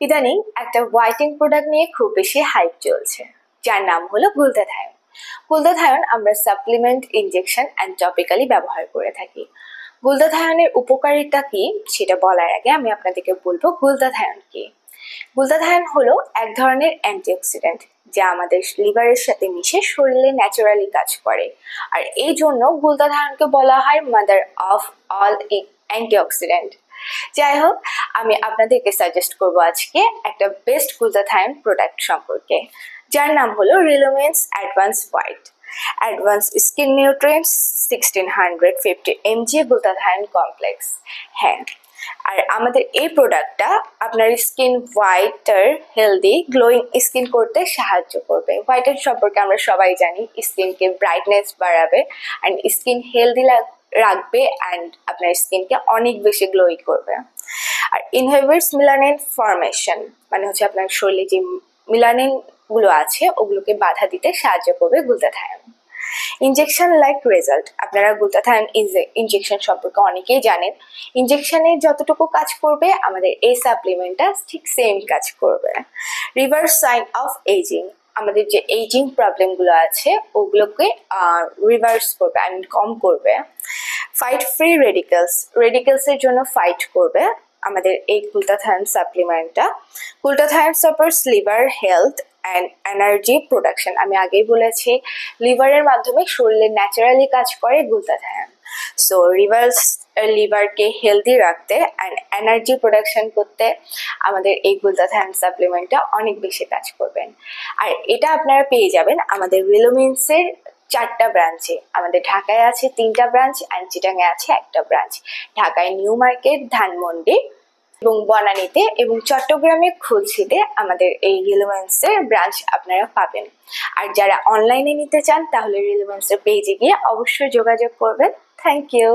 ইদানিং একটা whitening product নিয়ে খুব বেশি হাইপ চলছে, যার নাম হলো গ্লুটাথায়ন। গ্লুটাথায়ন আমরা সাপ্লিমেন্ট, ইনজেকশন অ্যান্ড টপিক্যালি ব্যবহার করে থাকি। গ্লুটাথায়নের উপকারিতা কি সেটা বলার আগে আমি আপনাদেরকে বলবো গ্লুটাথায়ন কি। গ্লুটাথায়ন হলো এক ধরনের অ্যান্টিঅক্সিডেন্ট যা আমাদের লিভারের সাথে মিশে শরীরে ন্যাচারালি কাজ করে, আর এই জন্য গ্লুটাথায়নকে বলা হয় মাদার অফ অল অ্যান্টিঅক্সিডেন্ট। যাই হোক, আমি আপনাদেরকে সাজেস্ট করবো আজকে একটা বেস্ট গ্লুটাথায়ন প্রোডাক্ট সম্পর্কে, যার নাম হলো রিলোমেন্স advance white advance skin nutrients 1650 mg glutathione complex. হ্যাঁ, আর আমাদের এই প্রোডাক্টটা আপনার skin whiter, healthy, glowing skin করতে সাহায্য করবে। হোয়াইটার সম্পর্কে আমরা সবাই জানি স্কিনকে ব্রাইটনেস বাড়াবে অ্যান্ড স্কিন হেলদি রাখবে অ্যান্ড আপনার স্কিনকে অনেক বেশি গ্লোয়িং করবে। আর ইনহিবিটস মেলানিন ফর্মেশন, মানে হচ্ছে আপনার শরীরে যে মেলানিন গুলো আছে ওগুলোকে বাধা দিতে সাহায্য করবে গ্লুটাথায়ন। ইনজেকশন লাইক রেজাল্ট, আপনারা গ্লুটাথায়ন ইনজেকশন সম্পর্কে অনেকেই জানেন। ইনজেকশনে যতটুকু কাজ করবে আমাদের এই সাপ্লিমেন্টটা ঠিক সেম কাজ করবে। রিভার্স সাইন অফ এজিং, আমাদের যে এইজিং প্রবলেমগুলো আছে ওগুলোকে রিভার্স করবে, আই মিন কম করবে। ফাইট ফ্রি রেডিকেলসের জন্য ফাইট করবে আমাদের এই গ্লুটাথায়ন সাপ্লিমেন্টটা। Glutathione supports liver health and energy production, আমি আগেই বলেছি লিভারের মাধ্যমে শরীরে ন্যাচারালি কাজ করে গ্লুটাথায়ন। সো লিভারকে হেলদি রাখতে অ্যান্ড এনার্জি প্রোডাকশন করতে আমাদের এই গ্লুটাথায়ন সাপ্লিমেন্টটা অনেক বেশি কাজ করবেন। আর এটা আপনারা পেয়ে যাবেন আমাদের রিলোমেন্সের 4টা ব্রাঞ্চে। আমাদের ঢাকায় আছে 3টা ব্রাঞ্চ অ্যান্ড চিটাঙে আছে 1টা ব্রাঞ্চ। ঢাকায় নিউ মার্কেট, ধানমন্ডি এবং বনানীতে, এবং চট্টগ্রামে খুলশীতে আমাদের এই রিলোমেন্সের ব্রাঞ্চ আপনারা পাবেন। আর যারা অনলাইনে নিতে চান তাহলে রিলোমেন্সের পেজে গিয়ে অবশ্যই যোগাযোগ করবেন। Thank you.